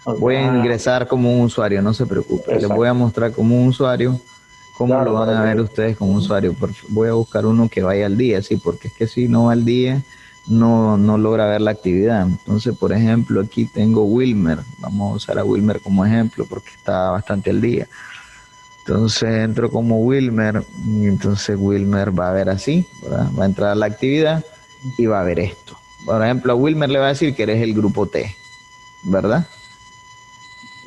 S1: Okay.
S2: Voy a ingresar como un usuario, no se preocupe. Les voy a mostrar como un usuario cómo
S1: Claro,
S2: lo van a ver ustedes como usuario. Voy a buscar uno que vaya al día, sí, porque es que si no va al día, no logra ver la actividad. Entonces, por ejemplo, aquí tengo Wilmer. Vamos a usar a Wilmer como ejemplo porque está bastante al día. Entonces entro como Wilmer y entonces Wilmer va a ver así, ¿verdad? Va a entrar a la actividad y va a ver esto. Por ejemplo, a Wilmer le va a decir que eres el grupo T, ¿verdad?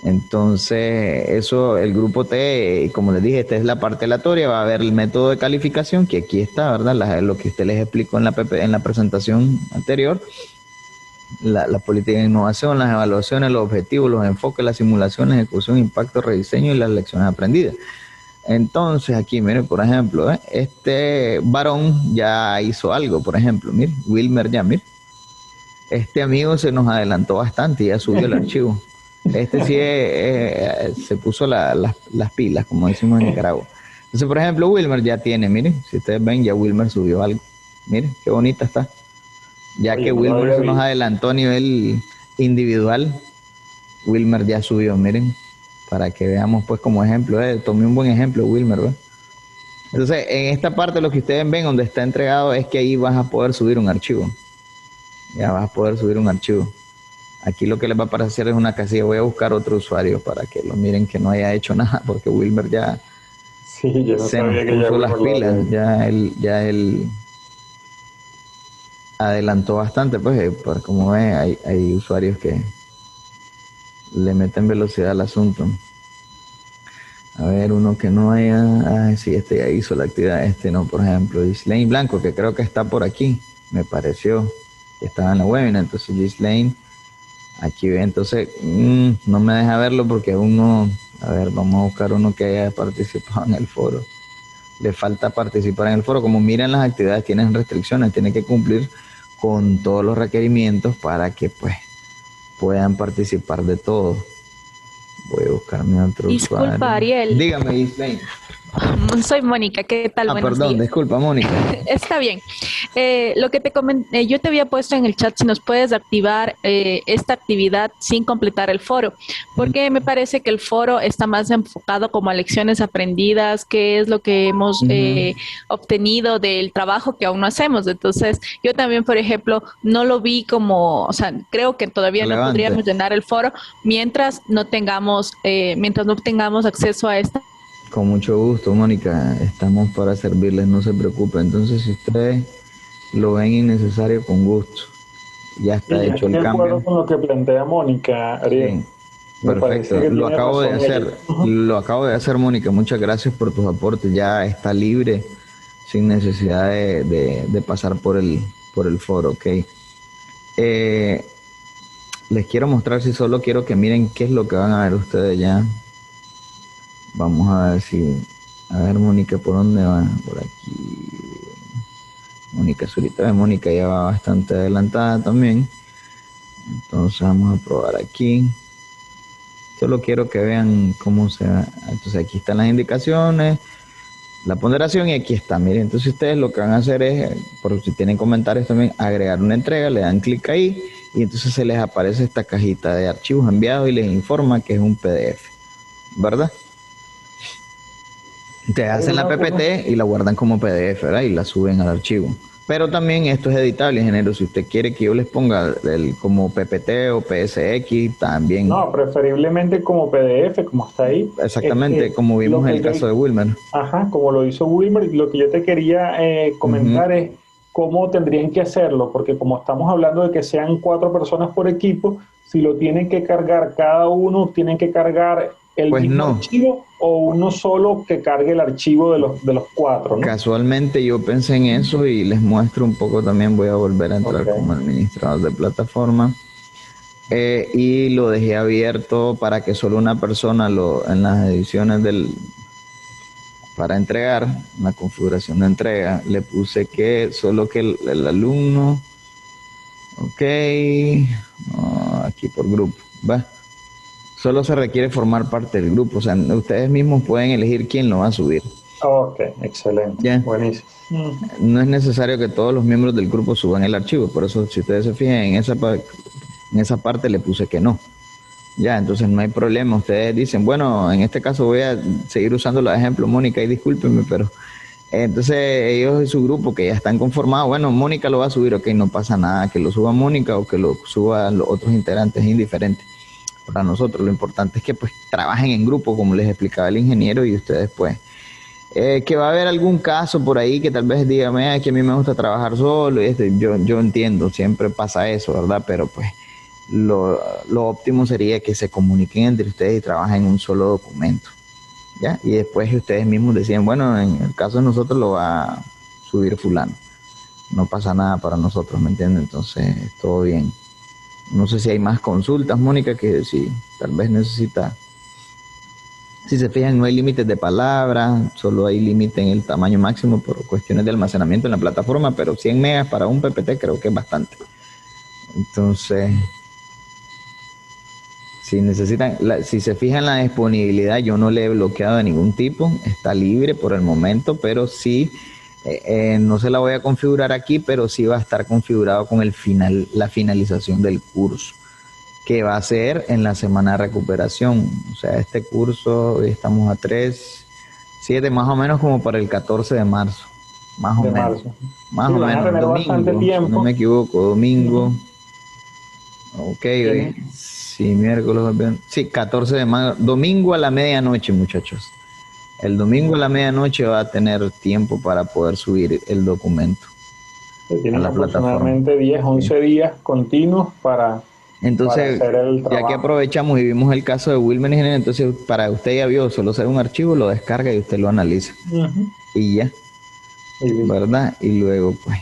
S2: Entonces, eso, el grupo T, como les dije, esta es la parte aleatoria, va a ver el método de calificación, que aquí está, ¿verdad? Lo que usted les explicó en la presentación anterior, la política de innovación, las evaluaciones, los objetivos, los enfoques, las simulaciones, ejecución, impacto, rediseño y las lecciones aprendidas. Entonces, aquí, miren, por ejemplo, este varón ya hizo algo, por ejemplo, miren, Wilmer ya, miren. Este amigo se nos adelantó bastante y ya subió el archivo. Este sí se puso las pilas, como decimos en Nicaragua. Entonces, por ejemplo, Wilmer ya tiene, miren, si ustedes ven, ya Wilmer subió algo. Miren, qué bonita está. Ya que Wilmer se nos adelantó a nivel individual, Wilmer ya subió, miren, para que veamos pues como ejemplo. Tomé un buen ejemplo, Wilmer, ¿verdad? Entonces, en esta parte lo que ustedes ven donde está entregado es que ahí vas a poder subir un archivo. Ya vas a poder subir un archivo. Aquí lo que les va a aparecer es una casilla. Voy a buscar otro usuario para que lo miren que no haya hecho nada, porque Wilmer ya se nos puso las pilas. Ya él adelantó bastante, pues como ven, hay usuarios que le meten velocidad al asunto. A ver, uno que no haya... sí, este ya hizo la actividad, este no, por ejemplo. Gislaine Blanco, que creo que está por aquí, me pareció que estaba en la webinar. Entonces, Gislaine, aquí ve, entonces, no me deja verlo porque uno... A ver, vamos a buscar uno que haya participado en el foro. Le falta participar en el foro. Como miren, las actividades tienen restricciones, tienen que cumplir con todos los requerimientos para que, pues, puedan participar de todo. Voy a buscarme otro
S3: Disculpa,
S2: usuario.
S3: Ariel.
S2: Dígame, Islaine.
S3: Soy Mónica, ¿qué tal? Buenos
S2: perdón,
S3: días.
S2: Disculpa, Mónica.
S3: Está bien. Lo que te comenté, yo te había puesto en el chat si nos puedes activar esta actividad sin completar el foro, porque me parece que el foro está más enfocado como a lecciones aprendidas, qué es lo que hemos obtenido del trabajo que aún no hacemos. Entonces, yo también, por ejemplo, no lo vi como, o sea, creo que todavía no podríamos llenar el foro mientras no tengamos acceso a esta.
S2: Con mucho gusto, Mónica. Estamos para servirles, no se preocupe. Entonces, si ustedes lo ven innecesario con gusto. Ya está
S1: Y yo
S2: hecho
S1: estoy
S2: el
S1: de acuerdo
S2: cambio.
S1: con lo que plantea Mónica, Ariel.
S2: Sí,
S1: Me parece
S2: perfecto.
S1: que
S2: Lo
S1: tiene
S2: acabo de
S1: razón ella.
S2: hacer. Lo acabo de hacer, Mónica. Muchas gracias por tus aportes. Ya está libre sin necesidad de pasar por el foro, ¿ok? Eh, les quiero mostrar, si solo quiero que miren qué es lo que van a ver ustedes ya. Vamos a ver si... A ver, Mónica, ¿por dónde va? Por aquí. Mónica Zurita. Mónica ya va bastante adelantada también. Entonces vamos a probar aquí. Solo quiero que vean cómo se va. Entonces aquí están las indicaciones, la ponderación y aquí está. Miren, entonces ustedes lo que van a hacer es, por si tienen comentarios también, agregar una entrega, le dan clic ahí y entonces se les aparece esta cajita de archivos enviados y les informa que es un PDF, ¿verdad? Te
S1: Hay
S2: hacen la PPT y la guardan como PDF, ¿verdad? Y la suben al archivo. Pero también esto es editable, ingeniero. Si usted quiere que yo les ponga como PPT o PSX, también.
S1: No, preferiblemente como PDF, como está ahí.
S2: Exactamente, como
S1: Lo
S2: vimos en
S1: que
S2: el caso de
S1: yo,
S2: Wilmer.
S1: ajá, como lo hizo Wilmer, lo que yo te quería
S2: Ujú.
S1: comentar es cómo tendrían que hacerlo, porque como estamos hablando de que sean 4 personas por equipo, si lo tienen que cargar cada uno, tienen que cargar el
S2: Pues
S1: mismo
S2: no,
S1: archivo o uno solo que cargue el archivo de los 4, ¿no?
S2: casualmente yo pensé en eso y les muestro un poco también. Voy a volver a
S1: Ok,
S2: entrar como administrador de plataforma. Y lo dejé abierto para que solo una persona en las ediciones para entregar, la configuración de entrega, le puse que solo que el alumno, ok, no, aquí por grupo, va. Solo se requiere formar parte del grupo, o sea, ustedes mismos pueden elegir quién lo va a subir.
S1: ok, excelente,
S2: Ya,
S1: buenísimo.
S2: no es necesario que todos los miembros del grupo suban el archivo, por eso si ustedes se fijan en esa parte le puse que no. Ya, entonces no hay problema. Ustedes dicen, bueno, en este caso voy a seguir usando los ejemplos, Mónica, y discúlpenme, pero entonces ellos y su grupo que ya están conformados, bueno, Mónica lo va a subir, ok, no pasa nada, que lo suba Mónica o que lo suban los otros integrantes, es indiferente. Para nosotros lo importante es que pues trabajen en grupo, como les explicaba el ingeniero, y ustedes pues que va a haber algún caso por ahí que tal vez diga, "Mira, que a mí me gusta trabajar solo", y yo entiendo, siempre pasa eso, ¿verdad? Pero pues lo óptimo sería que se comuniquen entre ustedes y trabajen en un solo documento, ¿ya? Y después ustedes mismos decían, bueno, en el caso de nosotros lo va a subir fulano, no pasa nada para nosotros, ¿me entienden? Entonces, todo bien. No sé si hay más consultas, Mónica, que si tal vez necesita. Si se fijan, no hay límites de palabras, solo hay límite en el tamaño máximo por cuestiones de almacenamiento en la plataforma, pero 100 megas para un PPT creo que es bastante. Entonces, si necesitan, si se fijan la disponibilidad, yo no le he bloqueado de ningún tipo, está libre por el momento, pero sí, no se la voy a configurar aquí, pero sí va a estar configurado con la finalización del curso, que va a ser en la semana de recuperación. O sea, este curso, hoy estamos a 3, 7, más o menos como para el 14 de marzo, más o
S1: De
S2: menos.
S1: marzo.
S2: Más
S1: Sí,
S2: o
S1: van a
S2: menos,
S1: tener bastante
S2: domingo, si no me
S1: tiempo.
S2: equivoco, domingo.
S1: Ujú.
S2: Ok,
S1: Tienen,
S2: hoy, sí, miércoles, sí, 14 de marzo, domingo a la medianoche, muchachos. El domingo a la medianoche va a tener tiempo para poder subir el documento a
S1: tienen
S2: la plataforma.
S1: aproximadamente 10,
S2: ¿Sí?
S1: 11 días continuos para
S2: Entonces,
S1: hacer el
S2: ya que
S1: trabajo.
S2: aprovechamos y vimos el caso de Wilmer Ingeniero, entonces para usted ya vio, solo ser un archivo, lo descarga y usted lo analiza.
S1: Ujú.
S2: Y ya,
S1: Y listo.
S2: ¿verdad? Y luego, pues,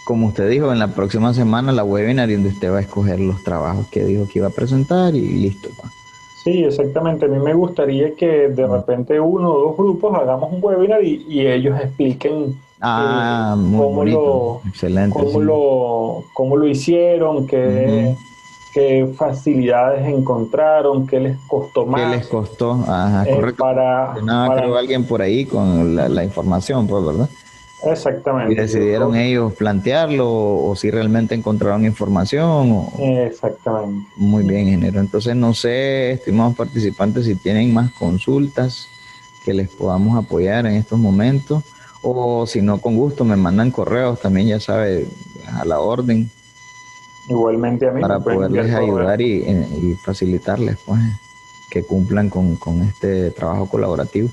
S2: como usted dijo, en la próxima semana la webinar donde usted va a escoger los trabajos que dijo que iba a presentar y listo, pues.
S1: Sí, exactamente. A mí me gustaría que de repente uno o dos grupos hagamos un webinar y ellos expliquen
S2: Ah, muy
S1: cómo
S2: bonito,
S1: lo,
S2: excelente,
S1: cómo
S2: sí.
S1: lo, cómo lo hicieron,
S2: Ujú.
S1: qué facilidades encontraron, qué les costó
S2: ¿Qué les
S1: más
S2: costó? Ajá, correcto, como mencionaba creo
S1: para...
S2: alguien por ahí con la información, pues, ¿verdad? Y
S1: Exactamente,
S2: decidieron ellos plantearlo o si realmente encontraron información.
S1: exactamente.
S2: Muy bien, ingeniero. Entonces, no sé, estimados participantes, si tienen más consultas que les podamos apoyar en estos momentos o si no, con gusto me mandan correos también, ya sabe, a la orden
S1: Igualmente a mí me
S2: para
S1: pueden
S2: poderles
S1: enviar correo.
S2: ayudar y facilitarles, pues, que cumplan con este trabajo colaborativo.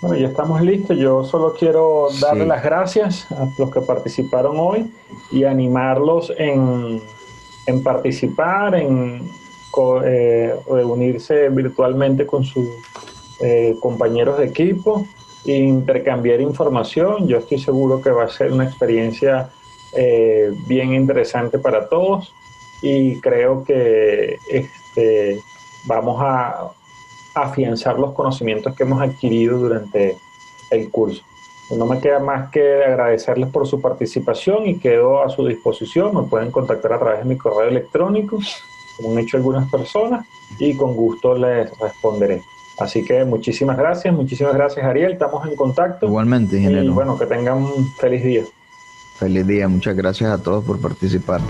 S1: Bueno, ya estamos listos. Yo solo quiero darle
S2: Sí,
S1: las gracias a los que participaron hoy y animarlos en participar, reunirse virtualmente con sus compañeros de equipo e intercambiar información. Yo estoy seguro que va a ser una experiencia bien interesante para todos y creo que vamos a afianzar los conocimientos que hemos adquirido durante el curso. No me queda más que agradecerles por su participación y quedo a su disposición. Me pueden contactar a través de mi correo electrónico, como han hecho algunas personas, y con gusto les responderé. Así que muchísimas gracias Ariel, estamos en contacto
S2: igualmente,
S1: y
S2: ingeniero.
S1: bueno, que tengan un feliz día.
S2: Feliz día. Muchas gracias a todos por participar.